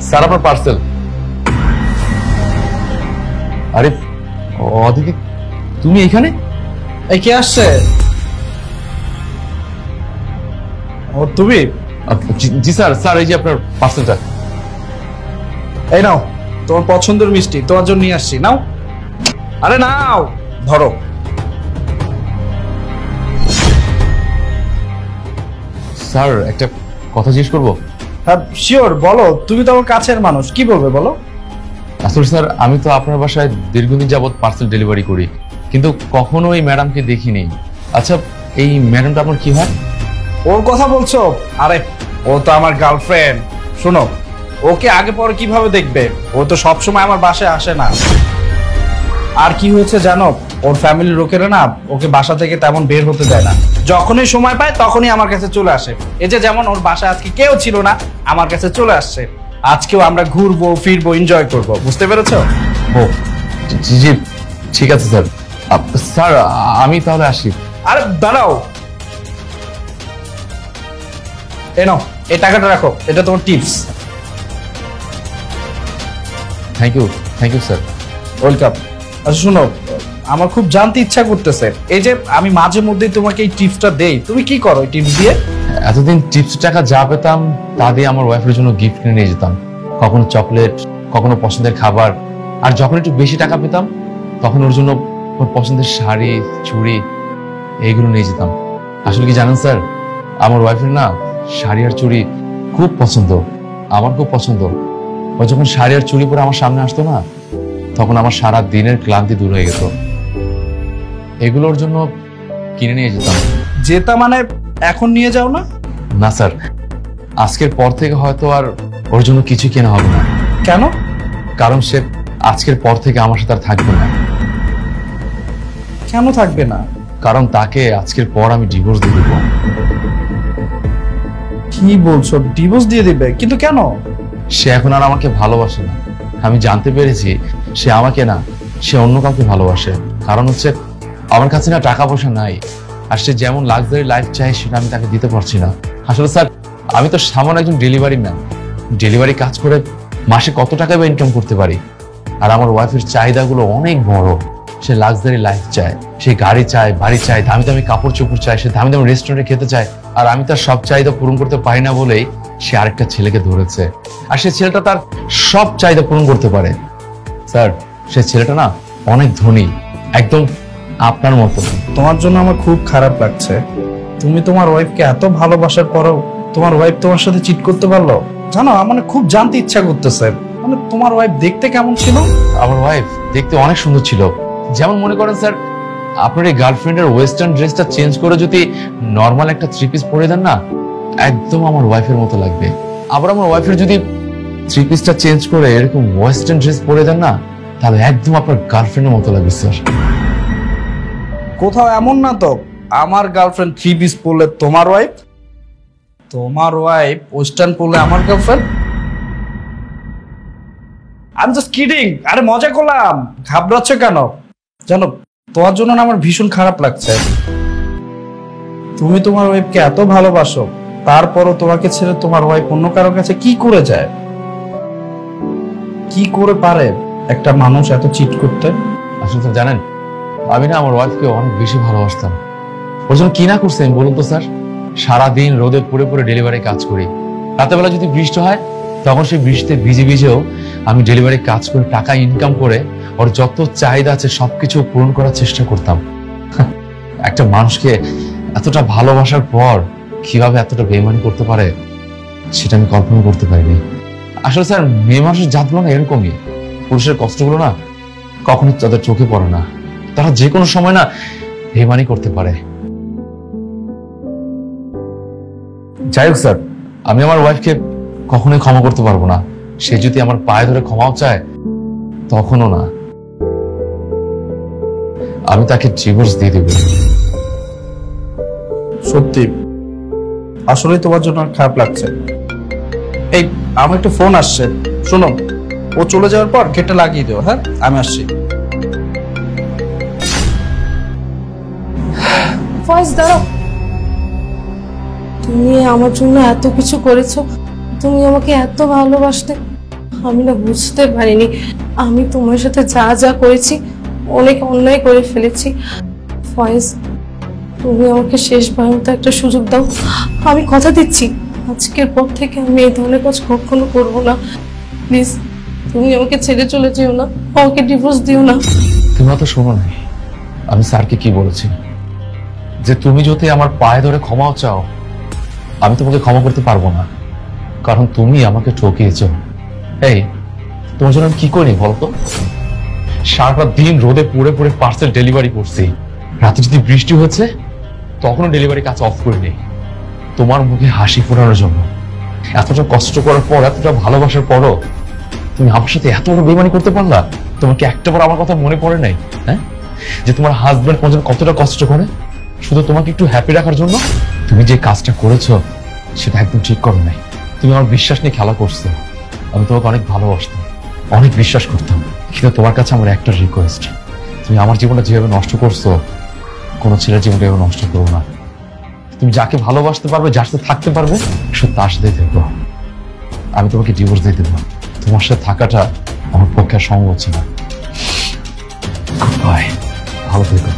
Sir আপনার parcel. আরে অদিতি, তুমি এখানে? এই কে আসছে? ও তুমি? জি স্যার। স্যার এই যে আপনার পার্সেলটা। এই নাও তোমার পছন্দের মিষ্টি, তোমার জন্য নিয়ে আসছি, নাও। আরে নাও, ধরো। স্যার একটা কথা জিজ্ঞেস করবো? হ্যাঁ শিওর, বলো। তুমি তো আমার কাছের মানুষ, কি বলবে বলো। আসলে স্যার আমি তো আপনার বাসায় দীর্ঘদিন যাবত পার্সেল ডেলিভারি করি, কিন্তু কখনো এই ম্যাডামকে দেখিনি। আচ্ছা এই ম্যাডামটা আপনার কি হয়? ওর কথা বলছো? আরে ও তো আমার গার্লফ্রেন্ড। শোনো, ওকে আগে পরে কিভাবে দেখবে? ও তো সবসময় আমার বাসায় আসে না। আর কি হয়েছে জানো, ওর ফ্যামিলির লোকেরা না ওকে বাসা থেকে তেমন বের হতে দেয় না। যখনই সময় পায় তখনই আমার কাছে চলে আসে। এই যে যেমন ওর বাসায় আজকে কেউ ছিল না, আমার কাছে চলে আসছে। আজকেও আমরা ঘুরবো ফিরবো, এনজয় করবো, বুঝতে পেরেছো? ও জি জি, ঠিক আছে স্যার। স্যার আমি তাহলে আসি। আরে দাঁড়াও, এই নাও, এই টাকাটা রাখো, এটা তোমার tips. Thank you sir. Welcome. আচ্ছা শোনো, আমার খুব জানতে ইচ্ছা করতেছে, এই যে আমি মাঝে মধ্যেই তোমাকে এই টিপসটা দেই, তুমি কি করো এই টিপস দিয়ে? এতদিন টিপস টাকা যা পেতাম তা দিয়ে আমার ওয়াইফের জন্য গিফট কিনে নিয়ে যেতাম, কখনো চকলেট, কখনো পছন্দের খাবার। আর যখন একটু বেশি টাকা পেতাম তখন ওর জন্য ওর পছন্দের শাড়ি, চুড়ি এইগুলো নিয়ে যেতাম। আসলে কি জানেন স্যার, আমার ওয়াইফের না শাড়ি আর চুড়ি খুব পছন্দ, আমার খুব পছন্দ। ও যখন শাড়ি আর চুড়ি পরে আমার সামনে আসতো না, তখন আমার সারা দিনের ক্লান্তি দূর হয়ে যেত। এগুলোর জন্য কিনে নিয়ে যেতাম। মানে এখন নিয়ে যাও না? না স্যার, আজকের পর থেকে হয়তো আর ওর জন্য কিছু কেনা হবে না। কেন? কারণ সে আজকের পর থেকে আমার সাথে আর থাকবে না। কেন থাকবে না? কারণ তাকে আজকের পর আমি ডিভোর্স দিয়ে দেবো। কি বলছো? ডিভোর্স দিয়ে দিবে? কিন্তু কেন? সে এখন আর আমাকে ভালোবাসে না। আমি জানতে পেরেছি সে আমাকে না, সে অন্য কাউকে ভালোবাসে। কারণ হচ্ছে আমার কাছে না টাকা পয়সা নাই, আর সে যেমন লাক্সারি লাইফ চায় সেটা আমি তাকে দিতে পারছি না। আসলে স্যার আমি তো সামান্য একজন ডেলিভারি ম্যান, ডেলিভারি কাজ করে মাসে কত টাকা বা ইনকাম করতে পারি। আর আমার ওয়াইফের চাহিদাগুলো অনেক বড়। সে লাক্সারি লাইফ চায়, সে গাড়ি চায়, বাড়ি চায়, দামি দামি কাপড় চোপড় চায়, সে দামি দামি রেস্টুরেন্টে খেতে চায়। আর আমি তার সব চাহিদা পূরণ করতে পারি না বলেই সে আরেকটা ছেলেকে ধরেছে। আর সে ছেলেটা তার সব চাহিদা পূরণ করতে পারে। স্যার সে ছেলেটা না অনেক ধনী, একদম আপনার মতো। তোমার জন্য আমার খুব খারাপ লাগছে। তুমি তোমার ওয়াইফকে এত ভালোবাসার পরও তোমার ওয়াইফ তোমার সাথে চিট করতে পারলো? জানো আমার খুব জানতে ইচ্ছা করতেছে, মানে তোমার ওয়াইফ দেখতে কেমন ছিল? আমার ওয়াইফ দেখতে অনেক সুন্দর ছিল। যেমন মনে করেন স্যার, আপনার এই গার্লফ্রেন্ডের ওয়েস্টার্ন ড্রেসটা চেঞ্জ করে যদি নর্মাল একটা থ্রি পিস পরে দেন না, একদম আমার ওয়াইফের মতো লাগবে। আবার আমার ওয়াইফের যদি থ্রি পিসটা চেঞ্জ করে এরকম ওয়েস্টার্ন ড্রেস পরে দেন না, তাহলে একদম আপনার গার্লফ্রেন্ডের মতো লাগবে স্যার। কোথাও এমন না তো আমার গার্লফ্রেন্ড থ্রি পিস পরলে তোমার ওয়াইফ, তোমার ওয়াইফ ওয়েস্টার্ন পরলে আমার গার্লফ্রেন্ড? আমি জাস্ট কিডিং। আরে মজা করলাম, ঘাবড়াচ্ছ কেন? জানো তোমার জন্য না আমার ভীষণ খারাপ লাগছে। তুমি তোমার ওয়াইফকে এত ভালোবাসো, তারপরও তোমাকে ছেড়ে তোমার ওয়াইফ অন্য কারোর কাছে কি করে যায়? কি করে পারে একটা মানুষ এত চিট করতে? আসলে স্যার জানেন, আমি না আমার ওয়াইফকে অনেক বেশি ভালোবাসতাম। ওর জন্য কি না করছেন বলুন তো স্যার। সারাদিন রোদে পুড়ে পুড়ে ডেলিভারি কাজ করি, রাতেবেলা যদি বৃষ্টি হয় তখন সেই বৃষ্টিতে ভিজে ভিজেও আমি ডেলিভারি কাজ করে টাকা ইনকাম করে ওর যত চাহিদা আছে সবকিছু পূরণ করার চেষ্টা করতাম। একটা মানুষকে এতটা ভালোবাসার পর কিভাবে এতটা বেইমানি করতে পারে সেটা আমি কল্পনা করতে পারিনি। আসলে স্যার মেয়ে মানুষের জাতগুলো না এরকমই, পুরুষের কষ্টগুলো না কখনো তাদের চোখে পড়ে না। তারা যে কোনো সময় না বেইমানি করতে পারে। যাই হোক স্যার, আমি আমার ওয়াইফকে কখনোই ক্ষমা করতে পারবো না। সে যদি আমার পায়ে ধরে ক্ষমাও চায় তখনও না। আমি তাকে ডিভোর্স দিয়ে দেব। সত্যি আসলে তোমার জন্য খারাপ লাগছে। এই আমার একটা ফোন আসছে, শোনো, ও চলে যাওয়ার পর গেটটা লাগিয়ে দিও। হ্যাঁ আমি আসছি। ফয়েজ দাঁড়াও, তুমি আমার জন্য এত কিছু করেছো, তুমি আমাকে এত ভালোবাসতে, আমি না বুঝতে পারিনি, আমি তোমার সাথে যা যা করেছি অনেক অন্যায় করে ফেলেছি। ফয়েজ, তুমি আমাকে শেষবার মতো একটা সুযোগ দাও। আমি কথা দিচ্ছি আজকের পর থেকে আমি এই ধরনের কাজ কখনো করবো না। প্লিজ, তুমি আমাকে ছেড়ে চলে যেও না, আমাকে ডিভোর্স দিও না। তুমি তো শোনো নাই আমি স্যারকে কি বলেছি, যে তুমি যদি আমার পায়ে ধরে ক্ষমাও চাও আমি তোমাকে ক্ষমা করতে পারবো না, কারণ তুমি আমাকে ঠকিয়েছ। এই তোমার জন্য আমি কি করি বলতো? সারাটা দিন রোদে পুড়ে পুড়ে পার্সেল ডেলিভারি করছি, রাতে যদি বৃষ্টি হচ্ছে তখনও ডেলিভারি কাজ অফ করিনি তোমার মুখে হাসি ফোটানোর জন্য। এতটা কষ্ট করার পর, এতটা ভালোবাসার পরও তুমি আমার সাথে এত বড় বেইমানি করতে পারলা? তোমার কি একটাবার আমার কথা মনে পড়ে নাই? হ্যাঁ, যে তোমার হাজবেন্ড তোমার জন্য কতটা কষ্ট করে শুধু তোমাকে একটু হ্যাপি রাখার জন্য? তুমি যে কাজটা করেছো সেটা একদম ঠিক করো নাই। তুমি আমার বিশ্বাস নিয়ে খেলা করছো। আমি তোমাকে অনেক ভালোবাসতাম, অনেক বিশ্বাস করতাম, কিন্তু তোমার কাছে আমার একটা রিকোয়েস্ট, তুমি আমার জীবনটা যেভাবে নষ্ট করছো কোনো ছেলের জীবনটা এভাবে নষ্ট করো না। তুমি যাকে ভালোবাসতে পারবে, যার সাথে থাকতে পারবে, শুধু তার সাথেই থাকবো। আমি তোমাকে ডিভোর্স দিয়ে দেবো। তোমার সাথে থাকাটা আমার পক্ষে সম্ভব হচ্ছে না। ভালো থেকো।